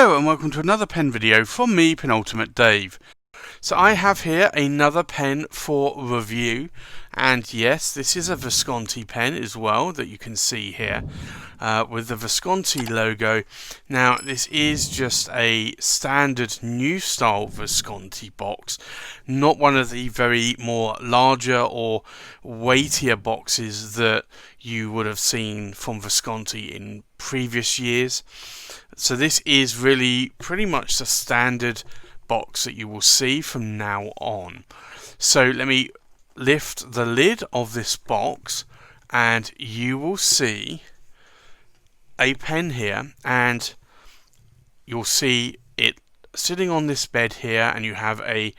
Hello and welcome to another pen video from me, Penultimate Dave. So I have here another pen for review, and yes, this is a Visconti pen as well that you can see here with the Visconti logo. Now this is just a standard new style Visconti box, not one of the very more larger or weightier boxes that you would have seen from Visconti in previous years. So this is really pretty much the standard box that you will see from now on. So let me lift the lid of this box and you will see a pen here, and you'll see it sitting on this bed here, and you have a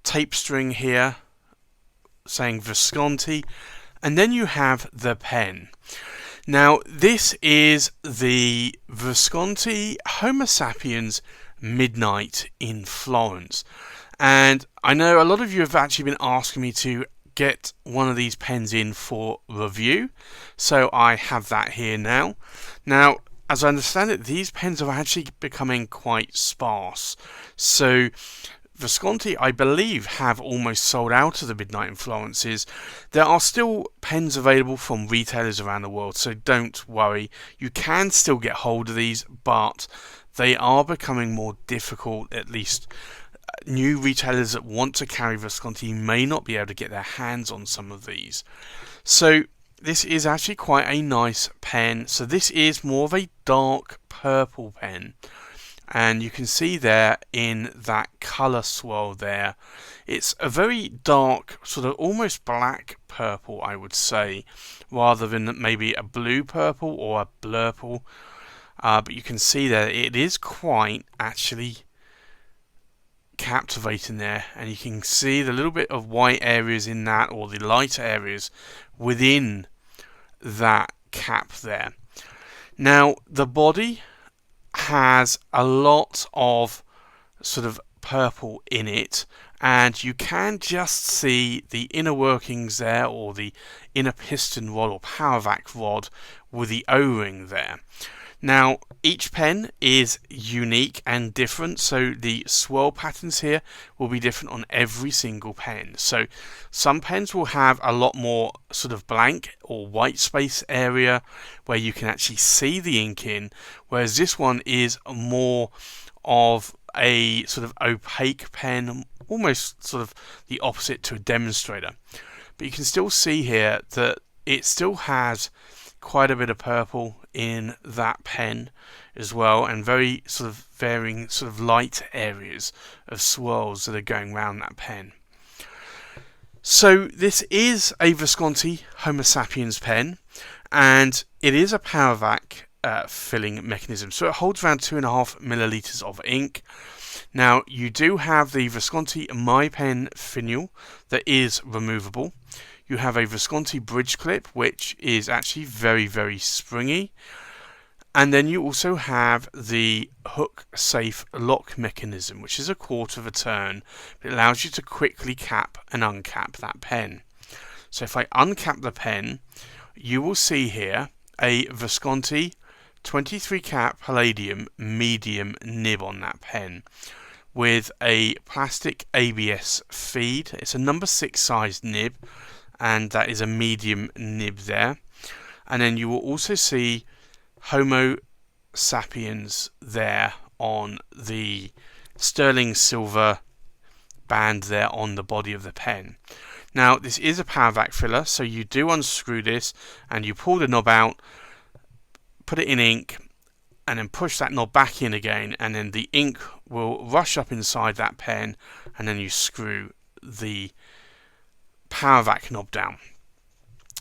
tape string here saying Visconti, and then you have the pen. Now this is the Visconti Homo Sapiens Midnight in Florence, and I know a lot of you have actually been asking me to get one of these pens in for review, so I have that here now. Now, as I understand it, these pens are actually becoming quite sparse, so Visconti, I believe, have almost sold out of the Midnight in Florence's. There are still pens available from retailers around the world, so don't worry. You can still get hold of these, but they are becoming more difficult. At least new retailers that want to carry Visconti may not be able to get their hands on some of these. So this is actually quite a nice pen. So this is more of a dark purple pen, and you can see there in that colour swirl there, it's a very dark, sort of almost black purple, I would say, rather than maybe a blue purple or a blurple. But you can see there it is quite actually captivating there, and you can see the little bit of white areas in that, or the lighter areas within that cap there. Now the body has a lot of sort of purple in it, and you can just see the inner workings there, or the inner piston rod or power vac rod with the O-ring there. Now each pen is unique and different, so the swirl patterns here will be different on every single pen. So some pens will have a lot more sort of blank or white space area where you can actually see the ink in, whereas this one is more of a sort of opaque pen, almost sort of the opposite to a demonstrator. But you can still see here that it still has quite a bit of purple in that pen as well, and very sort of varying sort of light areas of swirls that are going around that pen. So this is a Visconti Homo Sapiens pen, and it is a power vac filling mechanism, so it holds around 2.5 milliliters of ink. Now you do have the Visconti My Pen finial that is removable. You have a Visconti bridge clip, which is actually very, very springy. And then you also have the hook safe lock mechanism, which is a quarter of a turn. It allows you to quickly cap and uncap that pen. So if I uncap the pen, you will see here a Visconti 23 cap palladium medium nib on that pen, with a plastic ABS feed. It's a number 6 size nib, and that is a medium nib there. And then you will also see Homo Sapiens there on the sterling silver band there on the body of the pen. Now this is a power vac filler, so you do unscrew this and you pull the knob out, put it in ink, and then push that knob back in again, and then the ink will rush up inside that pen, and then you screw the power vac knob down.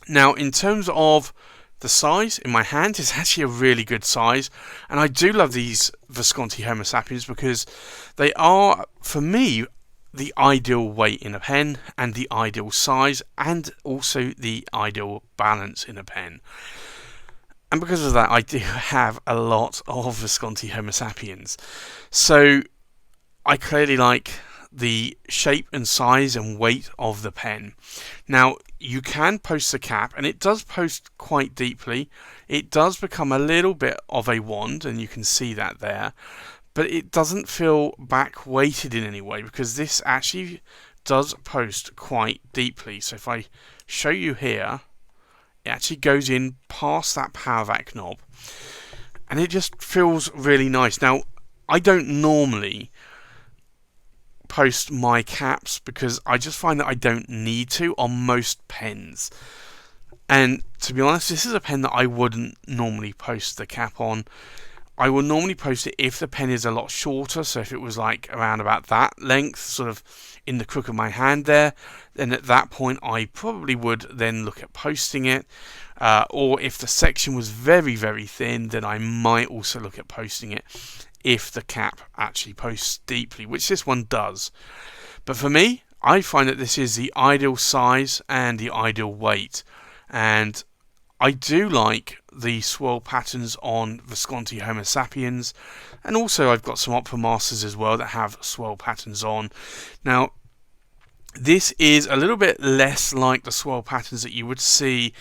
Now in terms of the size in my hand, is actually a really good size, and I do love these Visconti Homo Sapiens because they are, for me, the ideal weight in a pen, and the ideal size, and also the ideal balance in a pen. And because of that, I do have a lot of Visconti Homo Sapiens, so I clearly like the shape and size and weight of the pen. Now you can post the cap, and it does post quite deeply. It does become a little bit of a wand, and you can see that there, but it doesn't feel back weighted in any way because this actually does post quite deeply. So if I show you here, it actually goes in past that power vac knob, and it just feels really nice. Now, I don't normally post my caps because I just find that I don't need to on most pens. And to be honest, this is a pen that I wouldn't normally post the cap on. I will normally post it if the pen is a lot shorter, so if it was like around about that length, sort of in the crook of my hand there, then at that point I probably would then look at posting it. Or if the section was very, very thin, then I might also look at posting it if the cap actually posts deeply, which this one does. But for me, I find that this is the ideal size and the ideal weight. And I do like the swirl patterns on Visconti Homo Sapiens, and also I've got some Opera Masters as well that have swirl patterns on. Now, this is a little bit less like the swirl patterns that you would see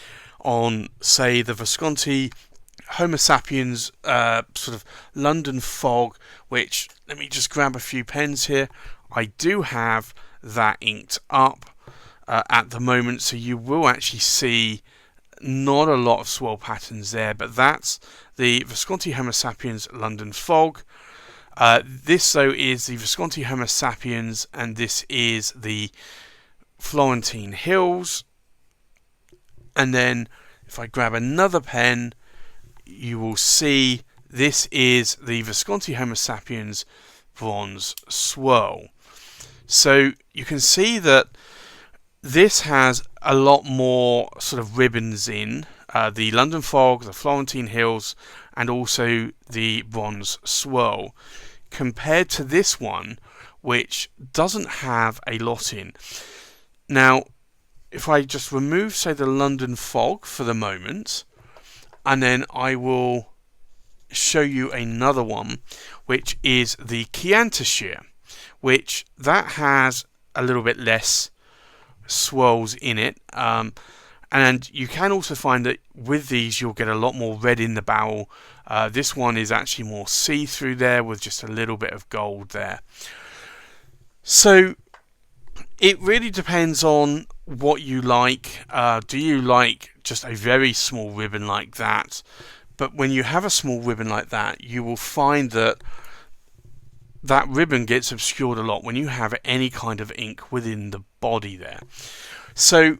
on, say, the Visconti Homo Sapiens sort of London Fog, which, let me just grab a few pens here. I do have that inked up at the moment, so you will actually see not a lot of swirl patterns there, but that's the Visconti Homo Sapiens London Fog. This, though, is the Visconti Homo Sapiens, and this is the Florentine Hills. And then if I grab another pen, you will see this is the Visconti Homo Sapiens Bronze Swirl. So you can see that this has a lot more sort of ribbons in the London Fog, the Florentine Hills, and also the Bronze Swirl, compared to this one, which doesn't have a lot in. Now, if I just remove, say, the London Fog for the moment, and then I will show you another one, which is the Chianti, which that has a little bit less swirls in it, and you can also find that with these you'll get a lot more red in the barrel. This one is actually more see-through there with just a little bit of gold there. So it really depends on what you like. Do you like just a very small ribbon like that? But when you have a small ribbon like that, you will find that that ribbon gets obscured a lot when you have any kind of ink within the body there. So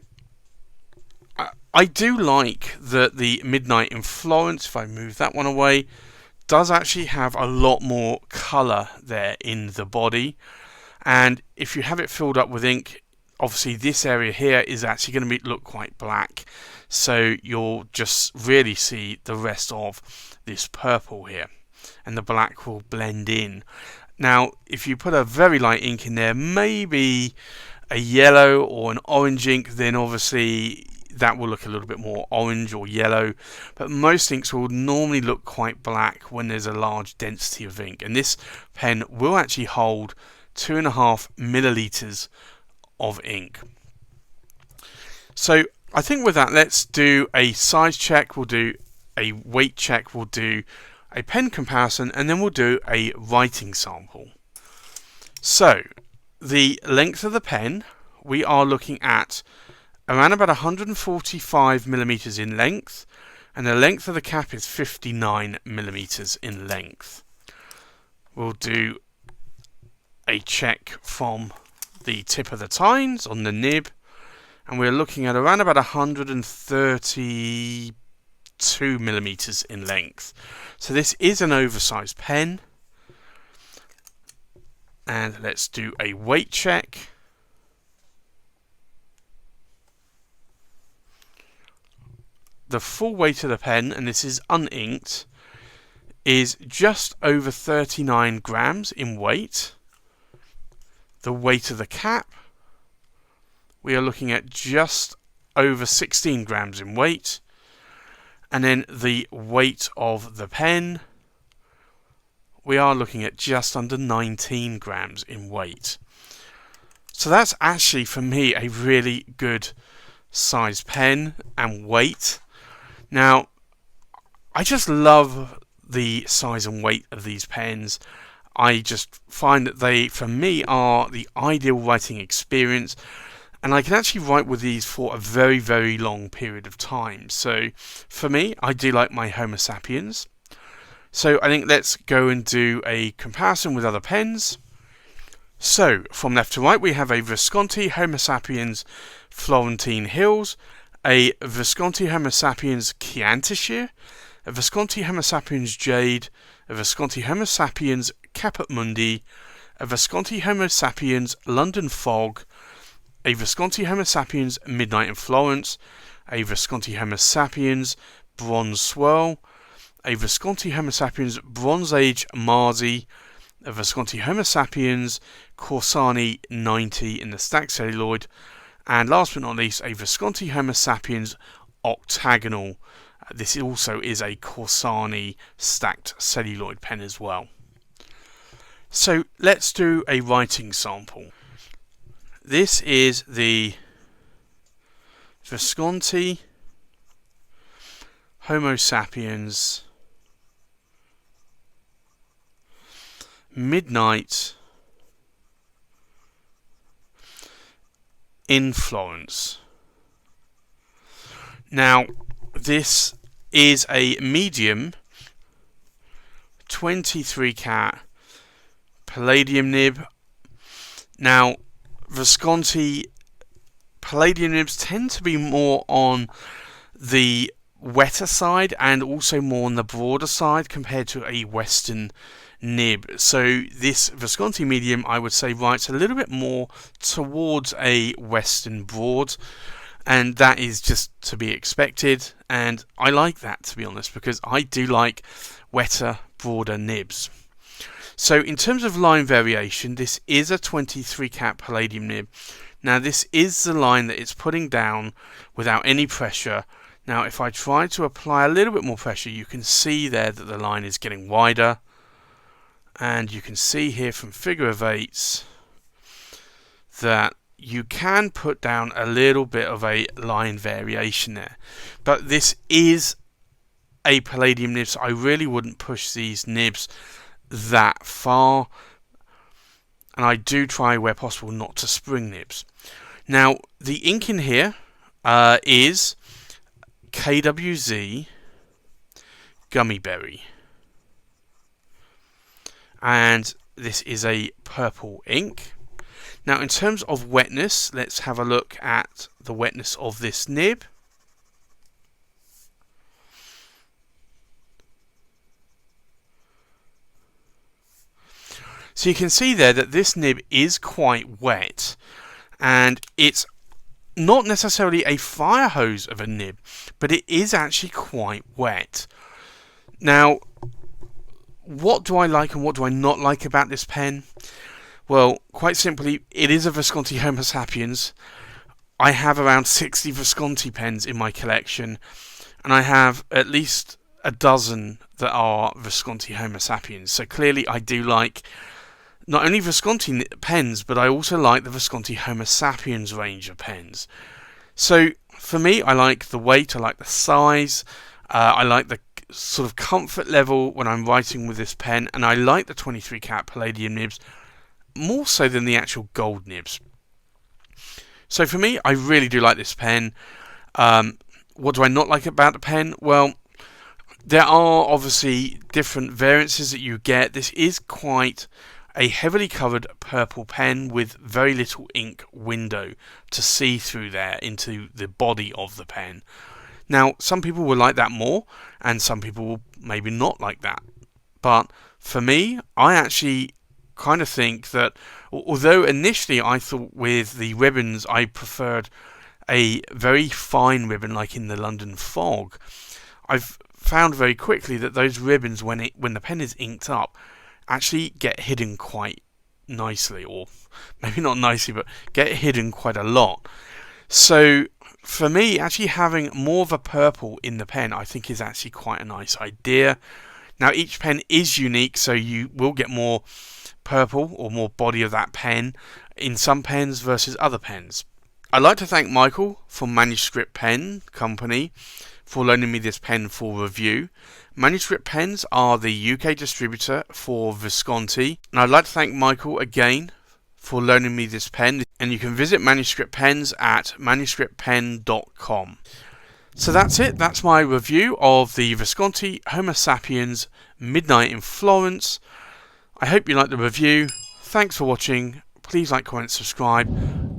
I do like that the Midnight in Florence, if I move that one away, does actually have a lot more colour there in the body. And if you have it filled up with ink, obviously this area here is actually going to look quite black. So you'll just really see the rest of this purple here, and the black will blend in. Now, if you put a very light ink in there, maybe a yellow or an orange ink, then obviously that will look a little bit more orange or yellow. But most inks will normally look quite black when there's a large density of ink. And this pen will actually hold 2.5 milliliters of ink. So I think with that, let's do a size check, we'll do a weight check, we'll do a pen comparison, and then we'll do a writing sample. So the length of the pen, we are looking at around about 145 millimeters in length, and the length of the cap is 59 millimeters in length. We'll do a check from the tip of the tines on the nib, and we're looking at around about 132 millimeters in length. So this is an oversized pen. And let's do a weight check. The full weight of the pen, and this is uninked, is just over 39 grams in weight. The weight of the cap, we are looking at just over 16 grams in weight. And then the weight of the pen, we are looking at just under 19 grams in weight. So that's actually, for me, a really good size pen and weight. Now, I just love the size and weight of these pens. I just find that they, for me, are the ideal writing experience, and I can actually write with these for a very, very long period of time. So for me, I do like my Homo Sapiens. So I think let's go and do a comparison with other pens. So from left to right, we have a Visconti Homo Sapiens Florentine Hills, a Visconti Homo Sapiens Chianti, a Visconti Homo Sapiens Jade, a Visconti Homo Sapiens Caput Mundi, a Visconti Homo Sapiens London Fog, a Visconti Homo Sapiens Midnight in Florence, a Visconti Homo Sapiens Bronze Swirl, a Visconti Homo Sapiens Bronze Age Marzi, a Visconti Homo Sapiens Corsani 90 in the stacked celluloid, and last but not least, a Visconti Homo Sapiens Octagonal. This also is a Corsani stacked celluloid pen as well. So let's do a writing sample. This is the Visconti Homo Sapiens Midnight in Florence. Now, this is a medium 23 cat palladium nib. Now, Visconti palladium nibs tend to be more on the wetter side and also more on the broader side compared to a Western nib. So this Visconti medium, I would say, writes a little bit more towards a Western broad, and that is just to be expected, and I like that, to be honest, because I do like wetter, broader nibs. So in terms of line variation, this is a 23 cat palladium nib. Now this is the line that it's putting down without any pressure. Now if I try to apply a little bit more pressure, you can see there that the line is getting wider, and you can see here from figure of eights that you can put down a little bit of a line variation there. But this is a palladium nib, so I really wouldn't push these nibs that far, and I do try where possible not to spring nibs. Now the ink in here is KWZ Gummy Berry, and this is a purple ink. Now in terms of wetness, let's have a look at the wetness of this nib. So you can see there that this nib is quite wet, and it's not necessarily a fire hose of a nib, but it is actually quite wet. Now, what do I like and what do I not like about this pen? Well, quite simply, it is a Visconti Homo Sapiens. I have around 60 Visconti pens in my collection, and I have at least a dozen that are Visconti Homo Sapiens. So clearly I do like not only Visconti pens, but I also like the Visconti Homo Sapiens range of pens. So for me, I like the weight, I like the size, I like the sort of comfort level when I'm writing with this pen, and I like the 23 cat palladium nibs more so than the actual gold nibs. So for me, I really do like this pen. What do I not like about the pen? Well, there are obviously different variances that you get. This is quite a heavily covered purple pen with very little ink window to see through there into the body of the pen. Now, some people will like that more, and some people will maybe not like that. But for me, I actually kind of think that, although initially I thought with the ribbons I preferred a very fine ribbon like in the London Fog, I've found very quickly that those ribbons, when the pen is inked up, actually get hidden quite nicely, or maybe not nicely, but get hidden quite a lot. So for me, actually having more of a purple in the pen, I think is actually quite a nice idea. Now each pen is unique, so you will get more purple or more body of that pen in some pens versus other pens. I'd like to thank Michael from Manuscript Pen Company for loaning me this pen for review. Manuscript Pens are the UK distributor for Visconti, and I'd like to thank Michael again for loaning me this pen, and you can visit Manuscript Pens at manuscriptpen.com. So that's it, that's my review of the Visconti Homo Sapiens Midnight in Florence. I hope you liked the review. Thanks for watching, please like, comment, subscribe,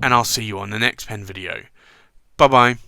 and I'll see you on the next pen video. Bye bye.